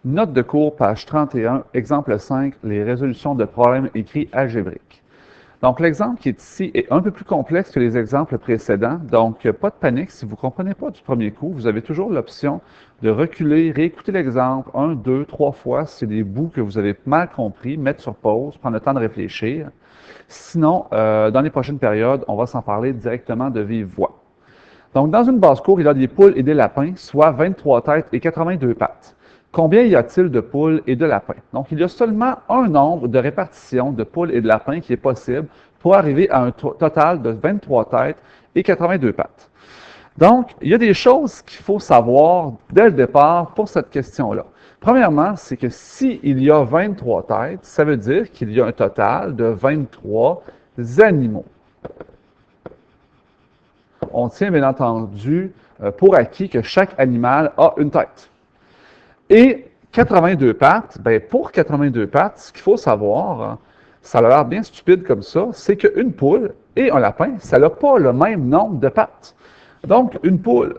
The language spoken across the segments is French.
Note de cours, page 31, exemple 5, les résolutions de problèmes écrits algébriques. Donc, l'exemple qui est ici est un peu plus complexe que les exemples précédents. Donc, pas de panique. Si vous ne comprenez pas du premier coup, vous avez toujours l'option de reculer, réécouter l'exemple 1, 2, 3 fois. Si c'est des bouts que vous avez mal compris, mettre sur pause, prendre le temps de réfléchir. Sinon, dans les prochaines périodes, on va s'en parler directement de vive voix. Donc, dans une basse-cour, il y a des poules et des lapins, soit 23 têtes et 82 pattes. Combien y a-t-il de poules et de lapins? Donc, il y a seulement un nombre de répartitions de poules et de lapins qui est possible pour arriver à un total de 23 têtes et 82 pattes. Donc, il y a des choses qu'il faut savoir dès le départ pour cette question-là. Premièrement, c'est que s'il y a 23 têtes, ça veut dire qu'il y a un total de 23 animaux. On tient bien entendu pour acquis que chaque animal a une tête. Et 82 pattes, bien pour 82 pattes, ce qu'il faut savoir, ça a l'air bien stupide comme ça, c'est qu'une poule et un lapin, ça n'a pas le même nombre de pattes. Donc, une poule,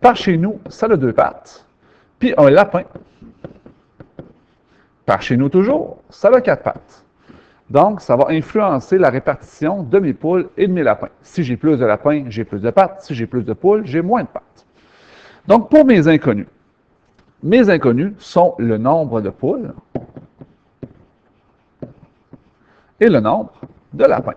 par chez nous, ça a 2 pattes. Puis un lapin, par chez nous toujours, ça a 4 pattes. Donc, ça va influencer la répartition de mes poules et de mes lapins. Si j'ai plus de lapins, j'ai plus de pattes. Si j'ai plus de poules, j'ai moins de pattes. Donc, pour mes inconnus sont le nombre de poules et le nombre de lapins.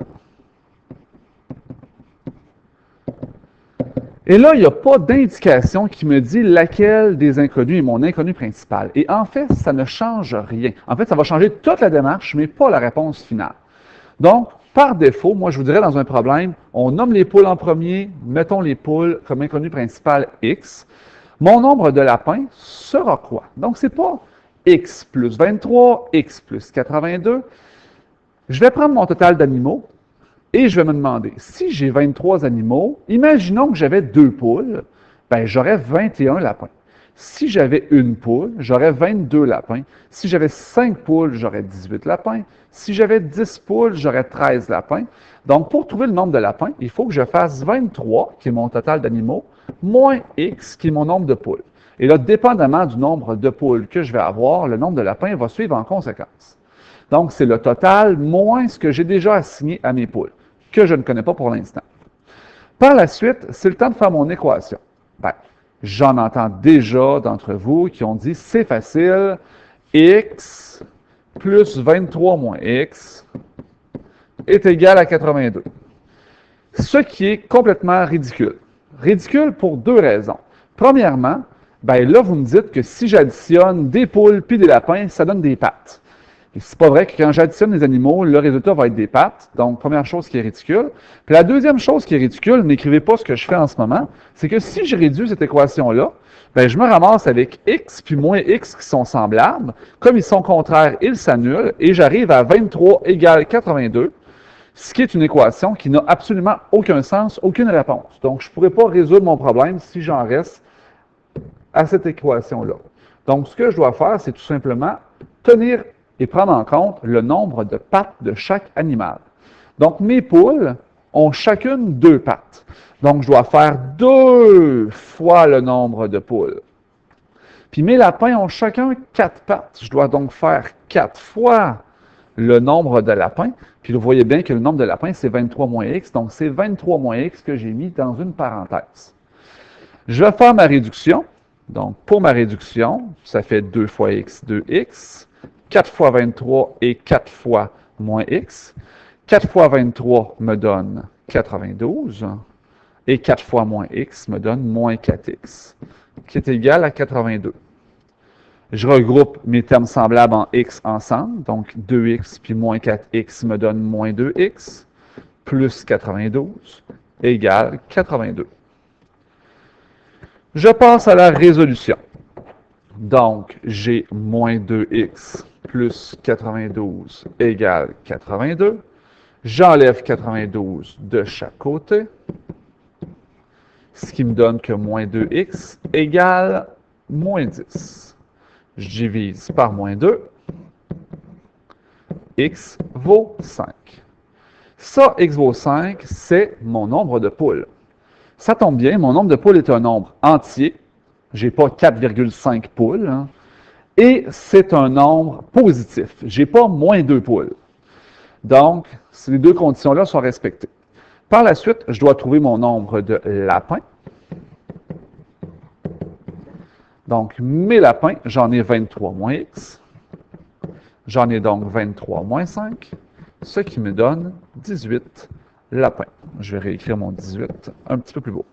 Et là, il n'y a pas d'indication qui me dit laquelle des inconnus est mon inconnu principal. Et en fait, ça ne change rien. En fait, ça va changer toute la démarche, mais pas la réponse finale. Donc, par défaut, moi, je vous dirais dans un problème, on nomme les poules en premier, mettons les poules comme inconnu principal X. Mon nombre de lapins sera quoi? Donc, ce n'est pas X plus 23, X plus 82. Je vais prendre mon total d'animaux et je vais me demander, si j'ai 23 animaux, imaginons que j'avais 2 poules, ben j'aurais 21 lapins. Si j'avais une poule, j'aurais 22 lapins. Si j'avais 5 poules, j'aurais 18 lapins. Si j'avais 10 poules, j'aurais 13 lapins. Donc, pour trouver le nombre de lapins, il faut que je fasse 23, qui est mon total d'animaux, moins X, qui est mon nombre de poules. Et là, dépendamment du nombre de poules que je vais avoir, le nombre de lapins va suivre en conséquence. Donc, c'est le total moins ce que j'ai déjà assigné à mes poules, que je ne connais pas pour l'instant. Par la suite, c'est le temps de faire mon équation. Ben, j'en entends déjà d'entre vous qui ont dit, c'est facile, X plus 23 moins X est égal à 82. Ce qui est complètement ridicule. Ridicule pour 2 raisons. Premièrement, ben là, vous me dites que si j'additionne des poules puis des lapins, ça donne des pattes. Et c'est pas vrai que quand j'additionne les animaux, le résultat va être des pattes. Donc, première chose qui est ridicule. Puis la deuxième chose qui est ridicule, n'écrivez pas ce que je fais en ce moment, c'est que si je réduis cette équation-là, ben je me ramasse avec X puis moins X qui sont semblables. Comme ils sont contraires, ils s'annulent et j'arrive à 23 égale 82, ce qui est une équation qui n'a absolument aucun sens, aucune réponse. Donc, je ne pourrais pas résoudre mon problème si j'en reste à cette équation-là. Donc, ce que je dois faire, c'est tout simplement tenir et prendre en compte le nombre de pattes de chaque animal. Donc, mes poules ont chacune 2 pattes. Donc, je dois faire 2 fois le nombre de poules. Puis mes lapins ont chacun 4 pattes. Je dois donc faire 4 fois le nombre de lapins. Puis vous voyez bien que le nombre de lapins, c'est 23 moins X. Donc, c'est 23 moins X que j'ai mis dans une parenthèse. Je vais faire ma réduction. Donc, pour ma réduction, ça fait 2 fois X, 2X. 4 fois 23 et 4 fois moins X. 4 fois 23 me donne 92. Et 4 fois moins X me donne moins 4X, qui est égal à 82. Je regroupe mes termes semblables en X ensemble. Donc, 2X puis moins 4X me donne moins 2X, plus 92, égale 82. Je passe à la résolution. Donc, j'ai moins 2x plus 92 égale 82. J'enlève 92 de chaque côté, ce qui me donne que moins 2x égale moins 10. Je divise par moins 2. X vaut 5. Ça, x vaut 5, c'est mon nombre de poules. Ça tombe bien, mon nombre de poules est un nombre entier. Je n'ai pas 4,5 poules. Hein. Et c'est un nombre positif. Je n'ai pas moins 2 poules. Donc, ces deux conditions-là sont respectées. Par la suite, je dois trouver mon nombre de lapins. Donc, mes lapins, j'en ai 23 moins x. J'en ai donc 23 moins 5, ce qui me donne 18 lapins. Je vais réécrire mon 18 un petit peu plus beau.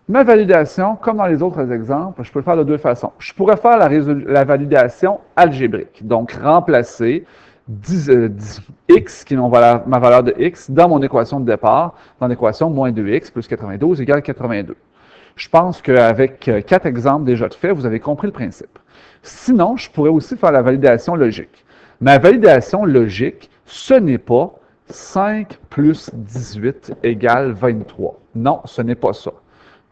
Ma validation, comme dans les autres exemples, je peux le faire de deux façons. Je pourrais faire la validation algébrique, donc remplacer x, qui est ma valeur de x, dans mon équation de départ, dans l'équation moins 2x plus 92 égale 82. Je pense qu'avec 4 exemples déjà de fait, vous avez compris le principe. Sinon, je pourrais aussi faire la validation logique. Ma validation logique, ce n'est pas 5 plus 18 égale 23. Non, ce n'est pas ça.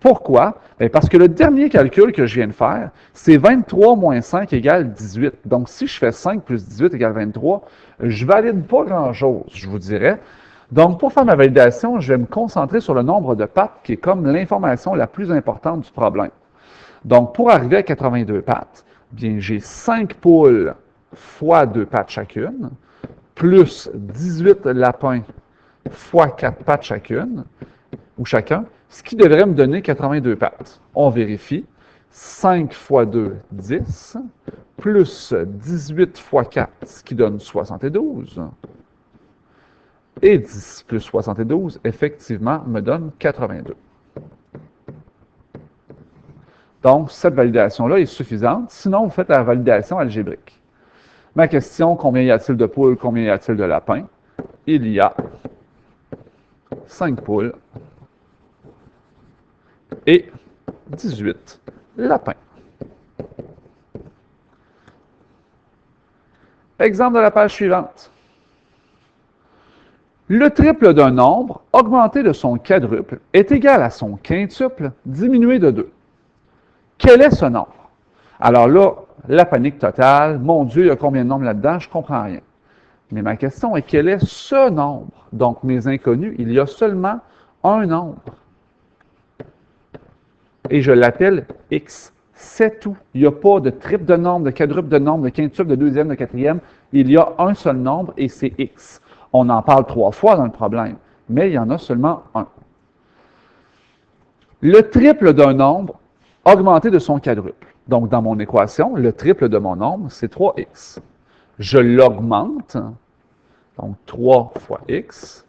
Pourquoi? Bien parce que le dernier calcul que je viens de faire, c'est 23 moins 5 égale 18. Donc, si je fais 5 plus 18 égale 23, je ne valide pas grand-chose, je vous dirais. Donc, pour faire ma validation, je vais me concentrer sur le nombre de pattes, qui est comme l'information la plus importante du problème. Donc, pour arriver à 82 pattes, bien, j'ai 5 poules fois 2 pattes chacune, plus 18 lapins fois 4 pattes chacune, ou chacun, ce qui devrait me donner 82 pattes. On vérifie. 5 fois 2, 10, plus 18 fois 4, ce qui donne 72. Et 10 plus 72, effectivement, me donne 82. Donc, cette validation-là est suffisante. Sinon, vous faites la validation algébrique. Ma question, combien y a-t-il de poules, combien y a-t-il de lapins? Il y a 5 poules et 18 lapins. Exemple de la page suivante. Le triple d'un nombre, augmenté de son quadruple, est égal à son quintuple, diminué de 2. Quel est ce nombre? Alors là, la panique totale. Mon Dieu, il y a combien de nombres là-dedans? Je ne comprends rien. Mais ma question est, quel est ce nombre? Donc, mes inconnus, il y a seulement un nombre. Et je l'appelle x. C'est tout. Il n'y a pas de triple de nombre, de quadruple de nombre, de quintuple, de deuxième, de quatrième. Il y a un seul nombre et c'est x. On en parle 3 fois dans le problème, mais il y en a seulement un. Le triple d'un nombre augmenté de son quadruple. Donc, dans mon équation, le triple de mon nombre, c'est 3x. Je l'augmente, donc 3 fois x,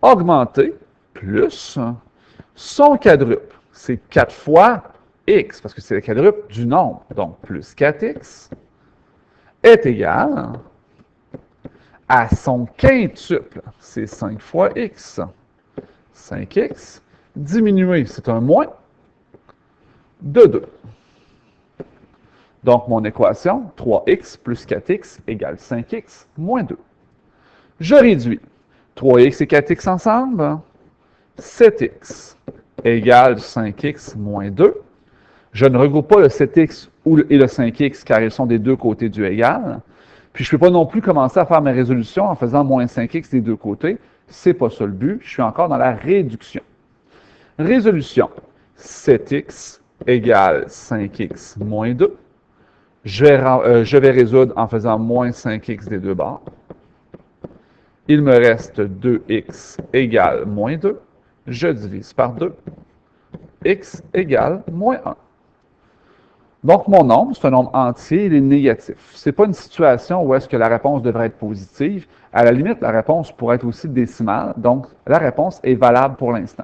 augmenté plus son quadruple. C'est 4 fois x, parce que c'est le quadruple du nombre. Donc, plus 4x est égal à son quintuple. C'est 5 fois x. 5x diminué, c'est un moins de 2. Donc, mon équation, 3x plus 4x égale 5x moins 2. Je réduis 3x et 4x ensemble. 7x égale 5x moins 2. Je ne regroupe pas le 7x et le 5x car ils sont des deux côtés du égal. Puis je ne peux pas non plus commencer à faire mes résolutions en faisant moins 5x des deux côtés. Ce n'est pas ça le but. Je suis encore dans la réduction. Résolution. 7x égale 5x moins 2. Je vais résoudre en faisant moins 5x des deux bords. Il me reste 2x égale moins 2. Je divise par 2. X égale moins 1. Donc, mon nombre, c'est un nombre entier, il est négatif. Ce n'est pas une situation où est-ce que la réponse devrait être positive. À la limite, la réponse pourrait être aussi décimale. Donc, la réponse est valable pour l'instant.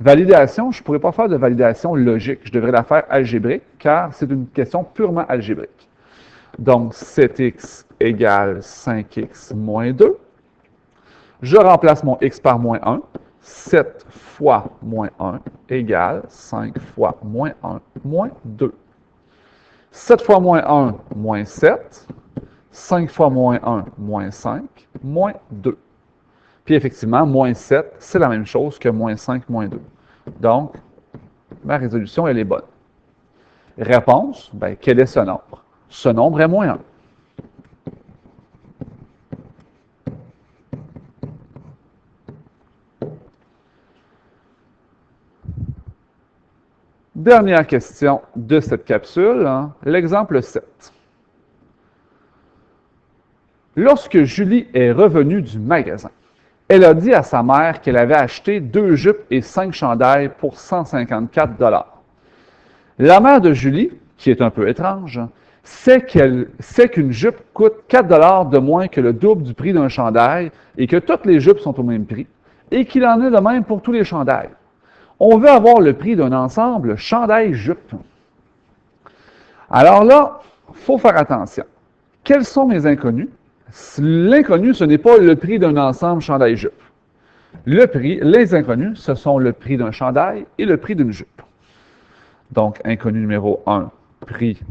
Validation, je ne pourrais pas faire de validation logique. Je devrais la faire algébrique, car c'est une question purement algébrique. Donc, 7x égale 5x moins 2. Je remplace mon x par moins 1. 7 fois moins 1 égale 5 fois moins 1 moins 2. 7 fois moins 1, moins 7. 5 fois moins 1, moins 5, moins 2. Puis effectivement, moins 7, c'est la même chose que moins 5, moins 2. Donc, ma résolution, elle est bonne. Réponse, bien, quel est ce nombre? Ce nombre est moins 1. Dernière question de cette capsule, hein, l'exemple 7. Lorsque Julie est revenue du magasin, elle a dit à sa mère qu'elle avait acheté 2 jupes et 5 chandails pour 154 $. La mère de Julie, qui est un peu étrange, sait qu'une jupe coûte 4 $ de moins que le double du prix d'un chandail et que toutes les jupes sont au même prix et qu'il en est de même pour tous les chandails. On veut avoir le prix d'un ensemble chandail-jupe. Alors là, il faut faire attention. Quels sont mes inconnus? L'inconnu, ce n'est pas le prix d'un ensemble chandail-jupe. Les inconnus, ce sont le prix d'un chandail et le prix d'une jupe. Donc, inconnu numéro 1, prix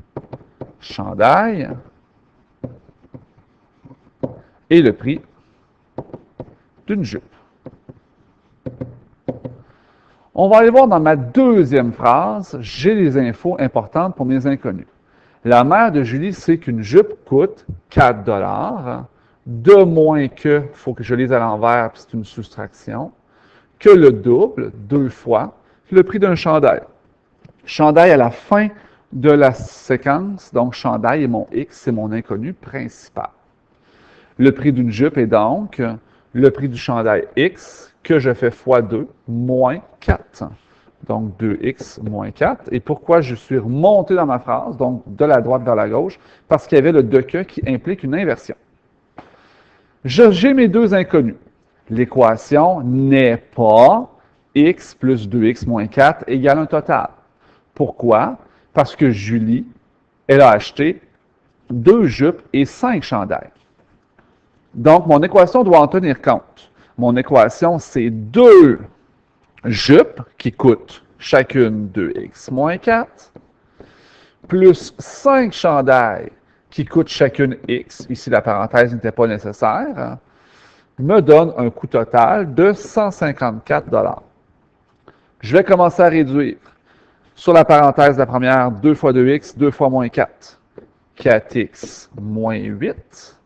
chandail et le prix d'une jupe. On va aller voir dans ma deuxième phrase, j'ai les infos importantes pour mes inconnus. La mère de Julie sait qu'une jupe coûte 4 $, de moins que, il faut que je lise à l'envers, c'est une soustraction, que le double, 2 fois, le prix d'un chandail. Chandail à la fin de la séquence, donc chandail est mon X, c'est mon inconnu principal. Le prix d'une jupe est donc le prix du chandail X, que je fais fois 2, moins 4. Donc 2x moins 4. Et pourquoi je suis remonté dans ma phrase, donc de la droite vers la gauche? Parce qu'il y avait le de que qui implique une inversion. J'ai mes deux inconnus. L'équation n'est pas x plus 2x moins 4 égale un total. Pourquoi? Parce que Julie, elle a acheté 2 jupes et 5 chandails. Donc, mon équation doit en tenir compte. Mon équation, c'est 2 jupes qui coûtent chacune 2x moins 4, plus 5 chandails qui coûtent chacune x, ici la parenthèse n'était pas nécessaire, me donne un coût total de 154 $. Je vais commencer à réduire. Sur la parenthèse, la première, 2 fois 2x, 2 fois moins 4. 4x moins 8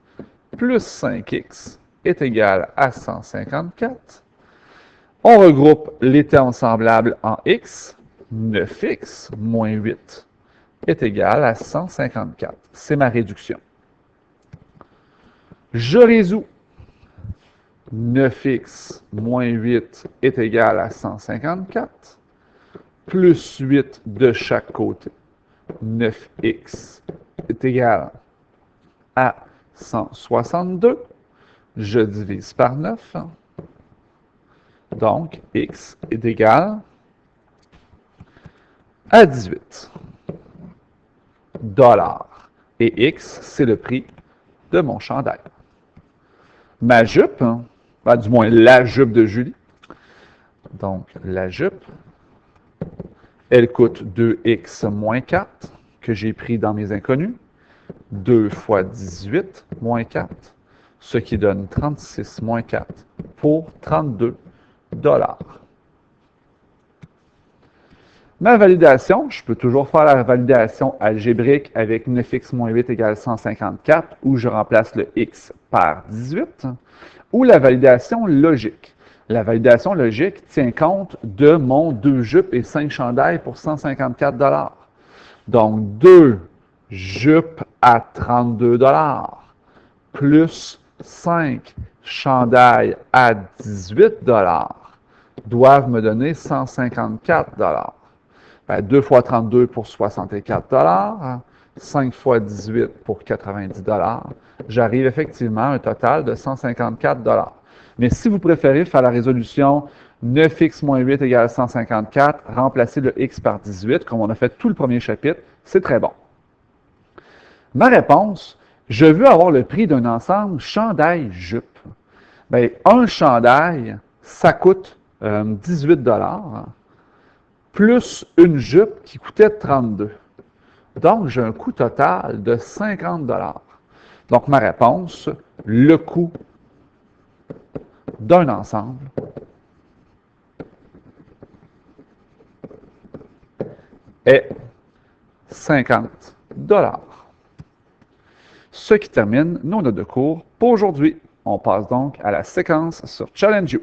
plus 5x est égal à 154. On regroupe les termes semblables en x. 9x moins 8 est égal à 154. C'est ma réduction. Je résous. 9x moins 8 est égal à 154. Plus 8 de chaque côté. 9x est égal à 162. Je divise par 9. Donc, x est égal à 18 $. Et x, c'est le prix de mon chandail. Ma jupe, du moins la jupe de Julie, donc la jupe, elle coûte 2x moins 4, que j'ai pris dans mes inconnus, 2 fois 18 moins 4, ce qui donne 36 moins 4 pour 32 $. Ma validation, je peux toujours faire la validation algébrique avec 9x moins 8 égale 154, où je remplace le x par 18, ou la validation logique. La validation logique tient compte de mon 2 jupes et 5 chandails pour 154 $. Donc, 2 jupes à 32 $, plus 5 chandails à 18 $, doivent me donner 154 $. 2 fois 32 pour 64 $, 5 fois 18 pour 90 $. J'arrive effectivement à un total de 154 $. Mais si vous préférez faire la résolution 9x moins 8 égale 154, remplacer le x par 18, comme on a fait tout le premier chapitre, c'est très bon. Ma réponse, je veux avoir le prix d'un ensemble chandail-jupe. Un chandail, ça coûte 18 $, plus une jupe qui coûtait 32. Donc, j'ai un coût total de 50 $. Donc, ma réponse, le coût d'un ensemble est 50 $. Ce qui termine nos notes de cours pour aujourd'hui. On passe donc à la séquence sur Challenge You.